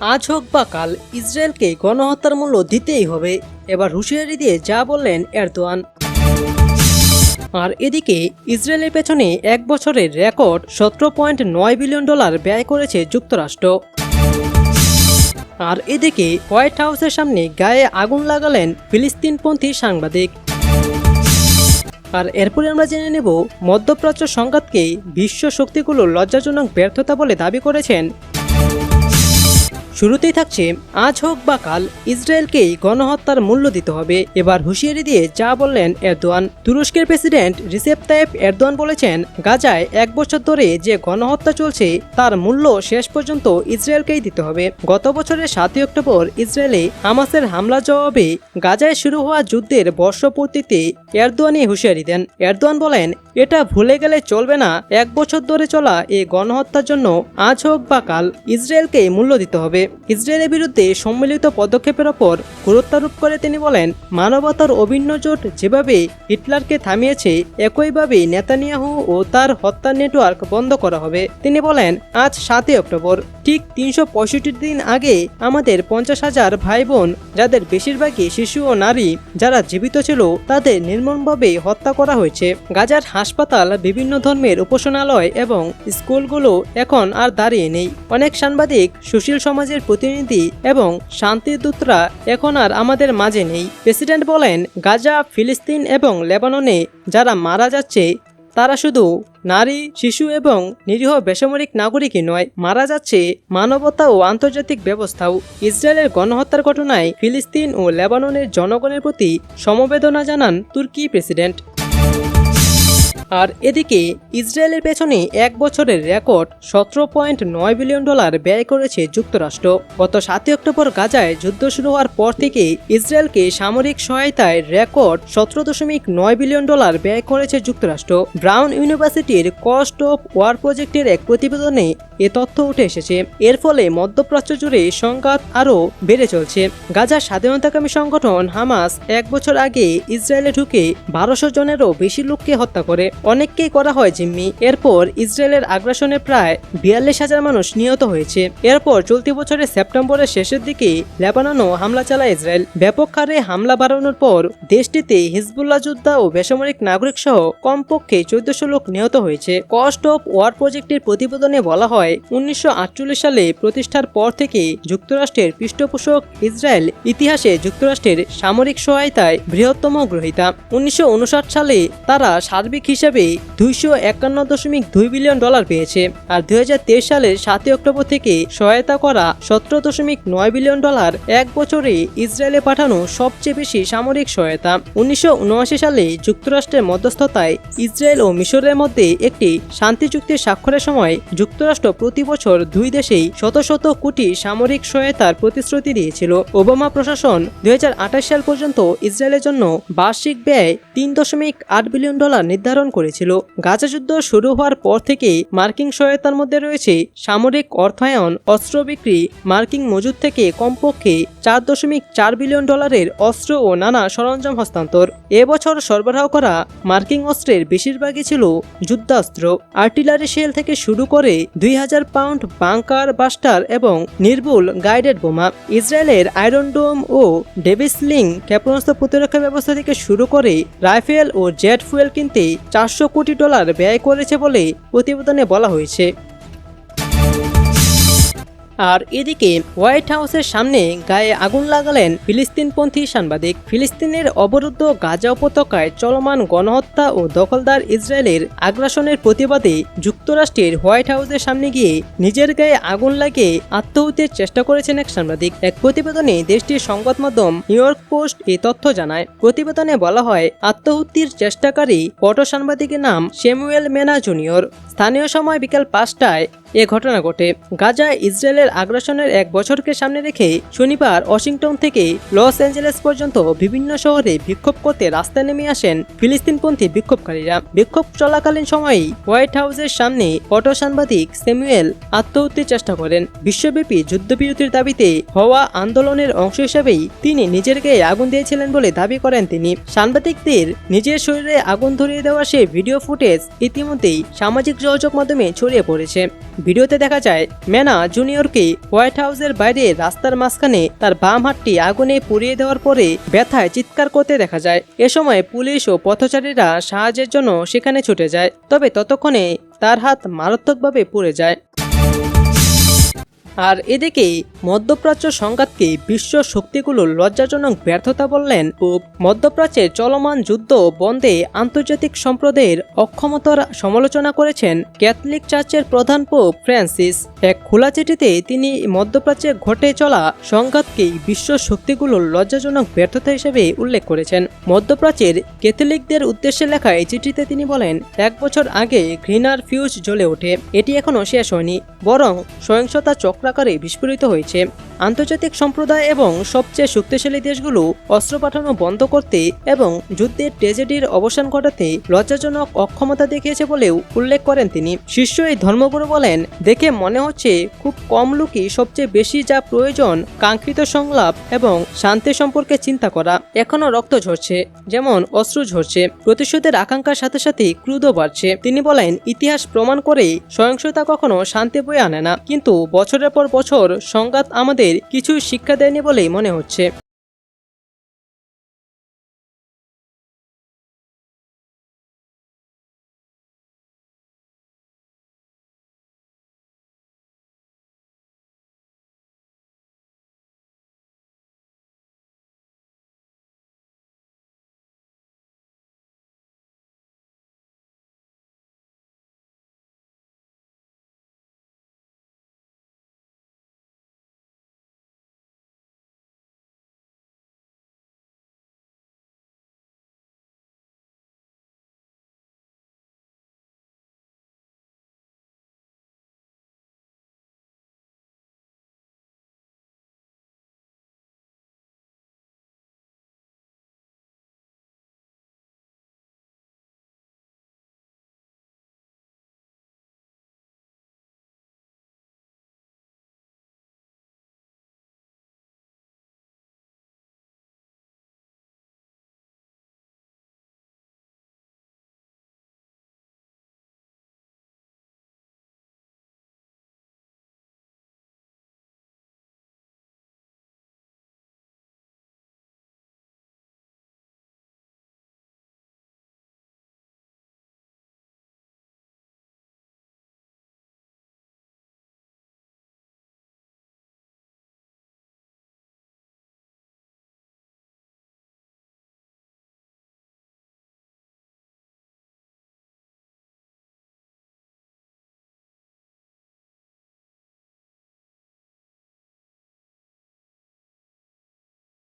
আজ হোক বা কাল ইসরায়েলকে গণহত্যার মূল্য দিতেই হবে, এবার হুঁশিয়ারি দিয়ে যা বললেন এরদোয়ান। আর এদিকে ইসরায়েলের পেছনে এক বছরের রেকর্ড $17.9 বিলিয়ন ব্যয় করেছে যুক্তরাষ্ট্র। আর এদিকে হোয়াইট হাউসের সামনে গায়ে আগুন লাগালেন ফিলিস্তিনপন্থী সাংবাদিক। আর এরপরে আমরা জেনে নেব মধ্যপ্রাচ্য সংঘাতকে বিশ্ব শক্তিগুলোর লজ্জাজনক ব্যর্থতা বলে দাবি করেছেন। শুরুতেই থাকছে আজ হোক বা কাল ইসরায়েলকেই গণহত্যার মূল্য দিতে হবে, এবার হুঁশিয়ারি দিয়ে যা বললেন এরদোয়ান। তুরস্কের প্রেসিডেন্ট রিসেপ তাইয়েপ এরদোয়ান বলেছেন, গাজায় 1 বছর ধরে যে গণহত্যা চলছে তার মূল্য শেষ পর্যন্ত ইসরায়েলকেই দিতে হবে। গত বছরের 7 অক্টোবর ইসরায়েলে হামাসের হামলা জবাবে গাজায় শুরু হওয়া যুদ্ধের বর্ষপূর্তিতে এরদোয়ানই হুঁশিয়ারি দেন। এরদোয়ান বলেন, এটা ভুলে গেলে চলবে না, 1 বছর ধরে চলা এই গণহত্যার জন্য আজ হোক বা কাল ইসরায়েলকে মূল্য দিতে হবে। ইসরায়েলের বিরুদ্ধে সম্মিলিত পদক্ষেপের ওপর গুরুত্বারোপ করে তিনি বলেন, মানবতার অভিন্ন জোট যেভাবে হিটলারকে থামিয়েছে একইভাবে নেতানিয়াহু ও তার হত্যার নেটওয়ার্ক বন্ধ করা হবে। তিনি বলেন, আজ 7 অক্টোবর ঠিক 365 দিন আগে আমাদের 50,000 ভাই বোন, যাদের বেশিরভাগই শিশু ও নারী, যারা জীবিত ছিল তাদের নির্মমভাবে হত্যা করা হয়েছে। গাজার হাসপাতাল, বিভিন্ন ধর্মের উপাসনালয় এবং স্কুলগুলো এখন আর দাঁড়িয়ে নেই। অনেক সাংবাদিক, সুশীল সমাজের প্রতিনিধি এবং শান্তিদূতরা এখন আর আমাদের মাঝে নেই। প্রেসিডেন্ট বলেন, গাজা, ফিলিস্তিন এবং লেবাননে যারা মারা যাচ্ছে তারা শুধু নারী, শিশু এবং নিরীহ বেসামরিক নাগরিকই নয়, মারা যাচ্ছে মানবতা ও আন্তর্জাতিক ব্যবস্থাও। ইসরায়েলের গণহত্যার ঘটনায় ফিলিস্তিন ও লেবাননের জনগণের প্রতি সমবেদনা জানান তুর্কি প্রেসিডেন্ট। আর এদিকে ইসরায়েলের পেছনে 1 বছরের রেকর্ড $17.9 বিলিয়ন ব্যয় করেছে যুক্তরাষ্ট্র। গত 7 অক্টোবর গাজায় যুদ্ধ শুরু হওয়ার পর থেকে ইসরায়েলকে সামরিক সহায়তায় রেকর্ড $17.9 বিলিয়ন ব্যয় করেছে যুক্তরাষ্ট্র। ব্রাউন ইউনিভার্সিটির কস্ট অফ ওয়ার প্রজেক্টের এক প্রতিবেদনে এ তথ্য উঠে এসেছে। এর ফলে মধ্যপ্রাচ্য জুড়ে সংঘাত আরও বেড়ে চলছে। গাজার স্বাধীনতাকামী সংগঠন হামাস 1 বছর আগে ইসরায়েলে ঢুকে 1200 জনেরও বেশি লোককে হত্যা করে, অনেককেই করা হয় জিম্মি। এরপর ইসরায়েলের আগ্রাসনে প্রায় 42,000 মানুষ নিহত হয়েছে। এরপর চলতি বছরের সেপ্টেম্বরের শেষের দিকে লেবাননও হামলা চালায় ইসরায়েল। ব্যাপক হারে হামলা বাড়ানোর পর দেশটিতে হিজবুল্লাহ যোদ্ধা ও বেসামরিক নাগরিক সহ কমপক্ষে 1400 লোক নিহত হয়েছে। কস্ট অফ ওয়ার প্রজেক্টের প্রতিবেদনে বলা হয়, 1948 সালে প্রতিষ্ঠার পর থেকে যুক্তরাষ্ট্রের পৃষ্ঠপোষক ইসরায়েল ইতিহাসে যুক্তরাষ্ট্রের সামরিক সহায়তায় বৃহত্তম গ্রহীতা। 1959 সালে তারা সার্বিক হিসেবে $251.2 বিলিয়ন পেয়েছে। আর 2023 সালের 7 অক্টোবর থেকে সহায়তা করা $17.9 বিলিয়ন 1 বছরে ইসরায়েলে পাঠানো সবচেয়ে বেশি সামরিক সহায়তা। 1979 সালে যুক্তরাষ্ট্রের মধ্যস্থতায় ইসরায়েল ও মিশরের মধ্যে একটি শান্তি চুক্তি স্বাক্ষরের সময় যুক্তরাষ্ট্র প্রতি বছর 2 দেশেই শত শত কোটি সামরিক সহায়তার প্রতিশ্রুতি দিয়েছিল। ওবামা প্রশাসন 2028 সাল পর্যন্ত ইসরায়েলের জন্য বার্ষিক ব্যয় $3.8 বিলিয়ন নির্ধারণ করেছিল। গাজা যুদ্ধ শুরু হওয়ার পর থেকেই মার্কিন সহায়তার মধ্যে রয়েছে সামরিক অর্থায়ন, অস্ত্র বিক্রি, মার্কিন মজুদ থেকে কমপক্ষে $4.4 বিলিয়ন অস্ত্র ও নানা সরঞ্জাম হস্তান্তর। এবছর সরবরাহ করা মার্কিন অস্ত্রের বেশিরভাগই ছিল যুদ্ধাস্ত্র, আর্টিলারি শেল থেকে শুরু করে 2000 পাউন্ড বাংকার বাস্টার এবং নির্ভুল গাইডেড বোমা। ইসরায়েলের আয়রন ডোম ও ডেভিস লিং ক্ষেপণাস্ত্র প্রতিরক্ষা ব্যবস্থা থেকে শুরু করে রাইফেল ও জেট ফুয়েল কিনতে $400 কোটি ব্যয় করেছে বলে প্রতিবেদনে বলা হয়েছে। আর এদিকে হোয়াইট হাউসের সামনে গায়ে আগুন লাগালেন ফিলিস্তিনপন্থী সাংবাদিক। ফিলিস্তিনের অবরুদ্ধ গাজা উপত্যকায় চলমান গণহত্যা ও দখলদার ইসরায়েলের আগ্রাসনের প্রতিবাদে যুক্তরাষ্ট্রের হোয়াইট হাউসের সামনে গিয়ে নিজের গায়ে আগুন লাগিয়ে আত্মহত্যার চেষ্টা করেছেন এক সাংবাদিক। এক প্রতিবেদনে দেশটির সংবাদ মাধ্যম নিউ ইয়র্ক পোস্ট এই তথ্য জানায়। প্রতিবেদনে বলা হয়, আত্মহত্যার চেষ্টাকারী ফটো সাংবাদিকের নাম স্যামুয়েল মেনা জুনিয়র। স্থানীয় সময় বিকেল 5টায় এ ঘটনা ঘটে। গাজায় ইসরায়েলের আগ্রাসনের 1 বছরকে সামনে রেখে শনিবার ওয়াশিংটন থেকে লস অ্যাঞ্জেলেস পর্যন্ত বিভিন্ন শহরে বিক্ষোভ করতে রাস্তায় নেমে আসেন ফিলিস্তিনপন্থী বিক্ষোভকারীরা। বিক্ষোভ চলাকালীন সময়েই হোয়াইট হাউসের সামনে ফটো সাংবাদিক স্যামুয়েল আত্মহত্যার চেষ্টা করেন। বিশ্বব্যাপী যুদ্ধবিরতির দাবিতে হওয়া আন্দোলনের অংশ হিসেবেই তিনি নিজের গায়ে আগুন দিয়েছিলেন বলে দাবি করেন তিনি। সাংবাদিকদের নিজের শরীরে আগুন ধরিয়ে দেওয়া সেই ভিডিও ফুটেজ ইতিমধ্যেই সামাজিক যোগাযোগ মাধ্যমে ছড়িয়ে পড়েছে। ভিডিওতে দেখা যায় ম্যানা জুনিয়রকে হোয়াইট হাউসের বাইরে রাস্তার মাঝখানে তার বাম হাতটি আগুনে পুড়িয়ে দেওয়ার পরে ব্যথায় চিৎকার করতে দেখা যায়। এ সময় পুলিশ ও পথচারীরা সাহায্যের জন্য সেখানে ছুটে যায়, তবে ততক্ষণে তার হাত মারাত্মকভাবে পুড়ে যায়। আর এদিকে মধ্যপ্রাচ্য সংঘাতকে বিশ্ব শক্তিগুলোর লজ্জাজনক ব্যর্থতা বললেন পোপ। মধ্যপ্রাচ্যের চলমান যুদ্ধ বন্ধে আন্তর্জাতিক সম্প্রদায়ের অক্ষমতার সমালোচনা করেছেন ক্যাথলিক চার্চের প্রধান পোপ ফ্রান্সিস। এক খোলা চিঠিতে তিনি মধ্যপ্রাচ্যে ঘটে চলা সংঘাতকে বিশ্ব শক্তিগুলোর লজ্জাজনক ব্যর্থতা হিসেবে উল্লেখ করেছেন। মধ্যপ্রাচ্যের ক্যাথলিকদের উদ্দেশ্যে লেখা এই চিঠিতে তিনি বলেন, 1 বছর আগে ঘৃণার ফিউজ জ্বলে ওঠে, এটি এখনও শেষ হয়নি, বরং সহিংসতা চক্রাকারে বিস্ফোরিত হয়েছে। আন্তর্জাতিক সম্প্রদায় এবং সবচেয়ে শক্তিশালী দেশগুলো অস্ত্র পাঠানো বন্ধ করতে এবং যুদ্ধের ট্র্যাজেডির অবসান ঘটাতে লজ্জাজনক অক্ষমতা দেখিয়েছে বলেও উল্লেখ করেন তিনি। শীর্ষ এই ধর্মগুরু বলেন, দেখে মনে হচ্ছে খুব কম লোকই সবচেয়ে বেশি যা প্রয়োজন কাঙ্ক্ষিত সংলাপ এবং শান্তি সম্পর্কে চিন্তা করা। এখনো রক্ত ঝরছে, যেমন অশ্রু ঝরছে, প্রতিশোধের আকাঙ্ক্ষার সাথে সাথে ক্রোধও বাড়ছে। তিনি বলেন, ইতিহাস প্রমাণ করে সহিংসতা কখনো শান্তি বয়ে আনে না, কিন্তু বছরের পর বছর সংঘাত আমাদের কিছু শিক্ষা দেয়নি বলেই মনে হচ্ছে।